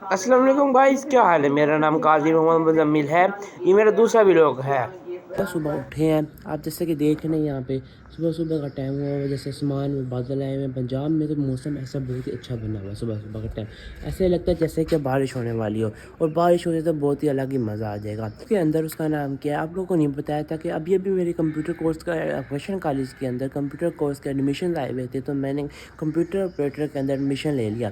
अस्सलाम वालेकुम गाइस, क्या हाल है। मेरा नाम काजी मोहम्मद मुजम्मिल है। ये मेरा दूसरा व्लॉग है। सुबह उठे हैं आप, जैसे कि देख रहे हैं यहाँ पे सुबह सुबह का टाइम हुआ हुआ, जैसे आसमान में बादल आए हुए हैं। पंजाब में तो मौसम ऐसा बहुत ही अच्छा बना हुआ है। सुबह सुबह का टाइम ऐसे लगता है जैसे कि बारिश होने वाली हो, और बारिश हो जाए तो बहुत ही अलग ही मज़ा आ जाएगा। उसके अंदर उसका नाम क्या है आप लोगों को नहीं बताया था कि अभी अभी मेरे कंप्यूटर कोर्स का क्वेश्चन कॉलेज के अंदर कंप्यूटर कोर्स के एडमिशन आए हुए थे, तो मैंने कंप्यूटर ऑपरेटर के अंदर एडमिशन ले लिया।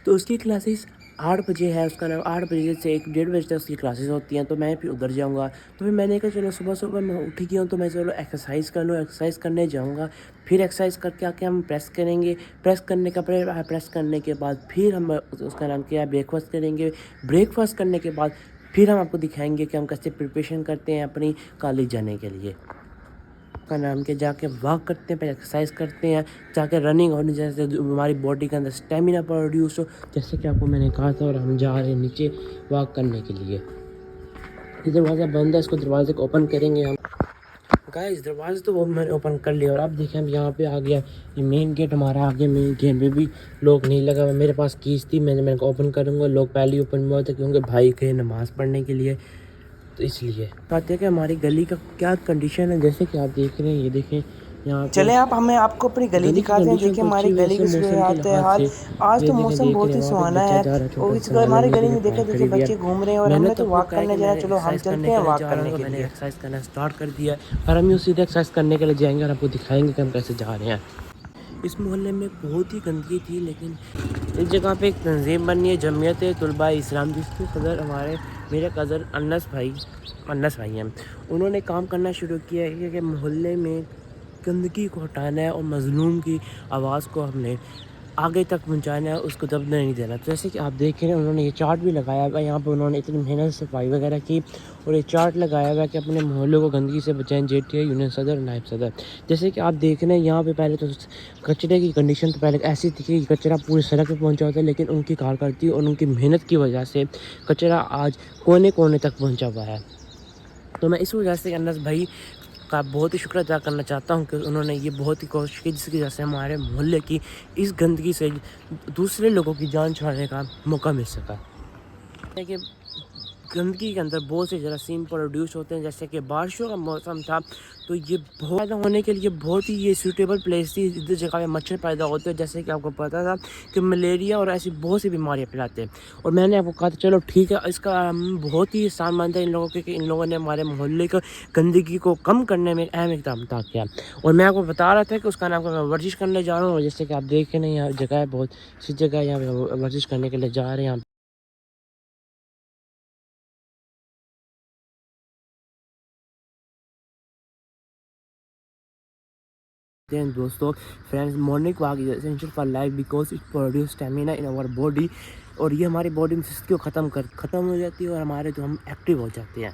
तो उसकी क्लासेस 8 बजे है, उसका नाम 8 बजे से 1 डेढ़ बजे तक उसकी क्लासेस होती हैं, तो मैं फिर उधर जाऊँगा। तो फिर मैंने कहा चलो सुबह सुबह मैं उठ गया हूँ, तो मैं चलो एक्सरसाइज कर लूँ। एक्सरसाइज करने जाऊँगा, फिर एक्सरसाइज करके आके हम प्रेस करेंगे। प्रेस करने के बाद फिर हम उसका नाम क्या है ब्रेकफास्ट करेंगे। ब्रेकफास्ट करने के बाद फिर हम आपको दिखाएंगे कि हम कैसे प्रिपरेशन करते हैं अपनी कॉलेज जाने के लिए। का नाम के जाके वॉक करते हैं, पहले एक्सरसाइज करते हैं, जाके रनिंग होने जैसे हमारी बॉडी के अंदर स्टेमिना प्रोड्यूस हो, जैसे कि आपको मैंने कहा था। और हम जा रहे हैं नीचे वॉक करने के लिए। ये दरवाज़ा बंद है, इसको दरवाजे को ओपन करेंगे हम। गाइस दरवाज़ा तो वो मैंने ओपन कर लिया, और अब देखें हम यहाँ पे आ गया। ये मेन गेट हमारा आगे, मेन गेट में भी लॉक नहीं लगा हुआ। मेरे पास कीज थी, मैंने ओपन करूँगा। लॉक पहले ही ओपन हुआ था क्योंकि भाई गए नमाज़ पढ़ने के लिए, तो इसलिए कहते हैं कि हमारी गली का क्या कंडीशन है। जैसे कि आप देख रहे हैं, ये देखें यहाँ पे चलें आप हमें आपको अपनी गली गली की दिखाते हैं। कंडीशन देखिए तो हमारी अच्छी है गली वैसे की मौसम के सूरत लिहाज हाल। से। आज ये तो देखें मौसम देख बहुत रहे ही हैं वहाँ पे एक सुहाना बच्चा है। जा रहा है, छोटा और सा हमारी लंगड़ी गली में में पैर देखे देखे खड़ी हुई है। बच्चे घूम रहे हैं, और मैंने हमने तो तो आपको वॉक कहा करने कि जाना। मैंने चलो हम एक्सरसाइज चलते करने हैं के लिए वॉक जा रहा हूँ, करने तो के मैंने लिए। एक्सरसाइज करना स्टार्ट कर दिया है। और हम उसी एक्सरसाइज करने के लिए जाएंगे और आपको दिखाएंगे कि हम कैसे जा रहे हैं। इस मोहल्ले में बहुत ही गंदगी थी, लेकिन इस जगह पे एक तंजीम बनी है, जमीयत तलबा इस्लाम, जिसके सदर हमारे मेरे कज़न अनस भाई हैं। उन्होंने काम करना शुरू किया है कि मोहल्ले में गंदगी को हटाना है, और मज़लूम की आवाज़ को हमने आगे तक पहुंचाना है, उसको दबने नहीं देना। तो जैसे कि आप देख रहे हैं, उन्होंने ये चार्ट भी लगाया हुआ है यहाँ पे। उन्होंने इतनी मेहनत से सफाई वगैरह की, और ये चार्ट लगाया हुआ है कि अपने मोहल्लों को गंदगी से बचाएं। जेटीए यूनियन सदर, नायब सदर। जैसे कि आप देख रहे हैं यहाँ पे, पहले तो कचरे की कंडीशन तो पहले ऐसी थी कि कचरा पूरी सड़क पे पहुंचा होता है, लेकिन उनकी कारकर्दगी और उनकी मेहनत की वजह से कचरा आज कोने कोने तक पहुँचा हुआ है। तो मैं इस वजह से अनस भाई का बहुत ही शुक्र अदा करना चाहता हूँ कि उन्होंने ये बहुत ही कोशिश की, जिसकी वजह से हमारे मोहल्ले की इस गंदगी से दूसरे लोगों की जान छुड़ाने का मौका मिल सका है। कि गंदगी के अंदर बहुत से जरासीम प्रोड्यूस होते हैं। जैसे कि बारिशों का मौसम था, तो ये बहुत पैदा होने के लिए बहुत ही ये सूटेबल प्लेस थी। इस जगह पे मच्छर पैदा होते हैं, जैसे कि आपको पता था कि मलेरिया और ऐसी बहुत सी बीमारियां फैलाते हैं। और मैंने आपको कहा था चलो ठीक है, इसका हम बहुत ही एहसान मानते हैं इन लोगों के कि इन लोगों ने हमारे मोहल्ले को गंदगी को कम करने में अहम इकदाम किया। और मैं आपको बता रहा था कि उसका नाम मैं वर्जिश करने जा रहा हूँ। जैसे कि आप देखें ना, यहाँ जगह है बहुत सी जगह, यहाँ पे वर्जिश करने के लिए जा रहे हैं। Then दोस्तों, friends, morning walk is essential for life because it produce stamina in our body. और ये हमारी बॉडी में सुस्ती को ख़त्म हो जाती है, और हमारे जो हम एक्टिव हो जाते हैं।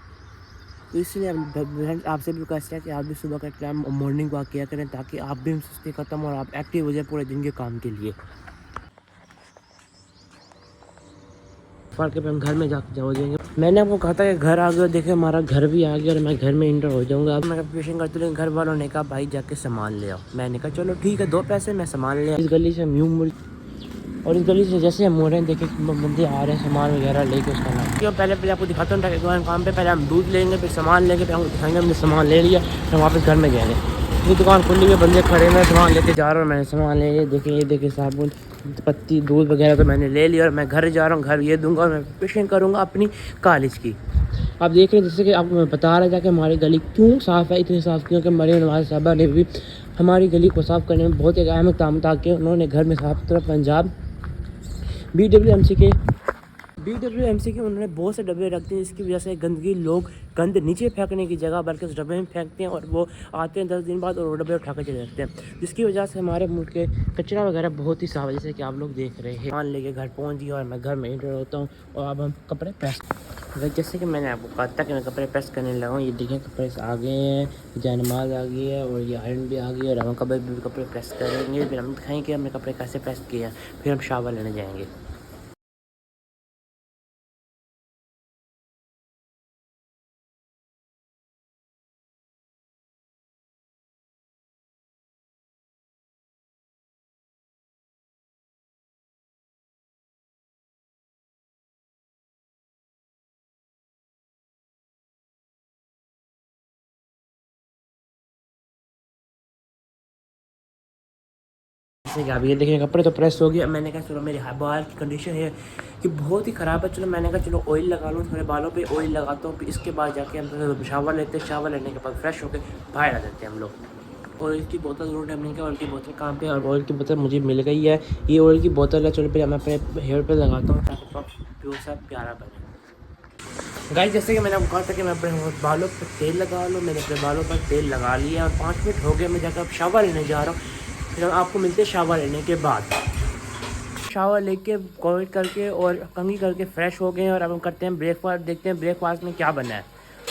तो इसलिए फ्रेंड्स आपसे भी रिक्वेस्ट है कि आप भी सुबह का टाइम मॉर्निंग वॉक किया करें, ताकि आप भी सुस्ती ख़त्म और आप एक्टिव हो जाए पूरे दिन के काम के लिए। हम घर में जाके हो जाएंगे। मैंने आपको कहा था कि घर आ गया, देखे हमारा घर भी आ गया, और मैं घर में इंटर हो जाऊंगा। अब मैं प्रिपरेशन करते हुए घर वालों ने कहा भाई जाके सामान ले आओ। मैंने कहा चलो ठीक है, 2 पैसे में सामान ले। इस गली से हम यूँ मुड़, और इस गली से जैसे हम मुड़ रहे हैं, देखे बंदे आ रहे हैं सामान वगैरह लेके। उसका नाम क्यों पहले आपको दिखाता हूँ काम पे। पहले हम दूध लेंगे, फिर सामान लेंगे, फिर हम दिखाएंगे हमने सामान ले लिया, फिर वापस घर में जाएंगे। ये दुकान खुली है, बंदे खड़े हैं, सामान लेके जा रहा हूँ। मैंने सामान ले लिया, ये देखिए साबुन, पत्ती, दूध वगैरह तो मैंने ले लिया, और मैं घर जा रहा हूँ। घर ये दूंगा और मैं प्रिपरेशन करूँगा अपनी कॉलेज की। आप देख रहे हैं, जैसे कि आपको मैं बता रहा था कि हमारी गली क्यों साफ़ है, इतनी साफ़ क्योंकि मरीम नवाज साहबा ने भी हमारी गली को साफ़ करने में बहुत एक अहम काम था, कि उन्होंने घर में साफ सुथरा पंजाब BWMC के उन्होंने बहुत से डब्बे रखते हैं, जिसकी वजह से गंदगी लोग गंद नीचे फेंकने की जगह बल्कि उस डब्बे में फेंकते हैं, और वो आते हैं 10 दिन बाद और वो डब्बे उठा कर चले जाते हैं, जिसकी वजह से हमारे मुल्क के कचरा वगैरह बहुत ही साफ है। जैसे कि आप लोग देख रहे हैं, मान लेके घर पहुँच गया, और मैं घर में इंटर होता हूँ, और अब हम कपड़े प्रेस। जैसे कि मैंने आपको कहा था कि मैं कपड़े प्रेस करने लगा हूँ। ये देखें कपड़े आ गए हैं, जानमाज आ गई है, और ये आयरन भी आ गई है, और हम कपड़े प्रेस करेंगे। फिर हम दिखाएंगे कि हमने कपड़े कैसे प्रेस किए हैं, फिर हम शावर लेने जाएंगे। जैसे कि आप ये देखें कपड़े तो प्रेस हो गया। मैंने कहा चलो मेरे बाल की कंडीशन है कि बहुत ही ख़राब है, चलो मैंने कहा चलो ऑयल लगा लूँ, थोड़े बालों पे ऑयल लगाता हूँ, फिर इसके बाद जाके हम शावर लेते हैं। शावर लेने के बाद फ्रेश होकर बाहर आ जाते हैं हम लोग। ऑयल की बोतल ज़रूर है, मैंने कहा ऑयल की बोतल कहाँ पे, और ऑयल की बोतल मुझे मिल गई है। ये ऑयल की बोतल है, चलो फिर मैं अपने हेयर पे लगाता हूँ ताकि प्योर सा प्यारा बने। गाइस जैसे कि मैंने आपको कहा था कि मैं अपने बालों पर तेल लगा लूँ, मैंने अपने बालों पर तेल लगा लिया और 5 मिनट हो गए, मैं जाकर अब शावर लेने जा रहा हूँ। फिर आपको मिलते हैं शावर लेने के बाद। शावर लेके कोविड करके और कंघी करके फ्रेश हो गए हैं और अब हम करते हैं ब्रेकफास्ट। देखते हैं ब्रेकफास्ट में क्या बना है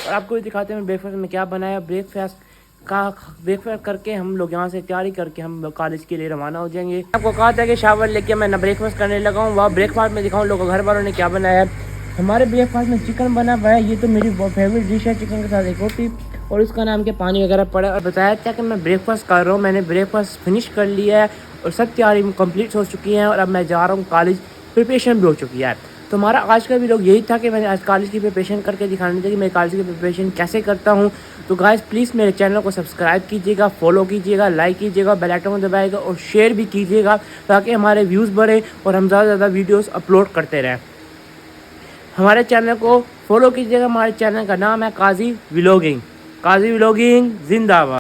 और आपको भी दिखाते हैं ब्रेकफास्ट में क्या बना है। ब्रेकफास्ट करके हम लोग यहाँ से तैयारी करके हम लोग कॉलेज के लिए रवाना हो जाएंगे। आपको कहा था कि शावर लेके मैं ना ब्रेकफास्ट करने लगा हूँ, वहाँ ब्रेकफास्ट में दिखाऊँ लोगों घर वालों ने क्या बनाया है। हमारे ब्रेकफास्ट में चिकन बना हुआ है, ये तो मेरी फेवरेट डिश है, चिकन के साथ एक रोटी और इसका नाम के पानी वगैरह पड़ा है। और बताया था कि मैं ब्रेकफास्ट कर रहा हूँ, मैंने ब्रेकफास्ट फिनिश कर लिया है और सब तैयारी कंप्लीट हो चुकी है और अब मैं जा रहा हूँ कॉलेज, प्रिपरेशन भी हो चुकी है। तो हमारा आज का भी लोग यही था कि मैंने आज कॉलेज की प्रिपरेशन करके दिखाने थे कि मैं कॉलेज की प्रिपरेशन कैसे करता हूँ। तो गाइस प्लीज़ मेरे चैनल को सब्सक्राइब कीजिएगा, फॉलो कीजिएगा, लाइक कीजिएगा, बेल आइकन को दबाइएगा और शेयर भी कीजिएगा ताकि हमारे व्यूज़ बढ़े और हम ज़्यादा से ज़्यादा वीडियोज़ अपलोड करते रहें। हमारे चैनल को फॉलो कीजिएगा, हमारे चैनल का नाम है काजी व्लॉगिंग। काजी व्लॉगिंग जिंदाबाद।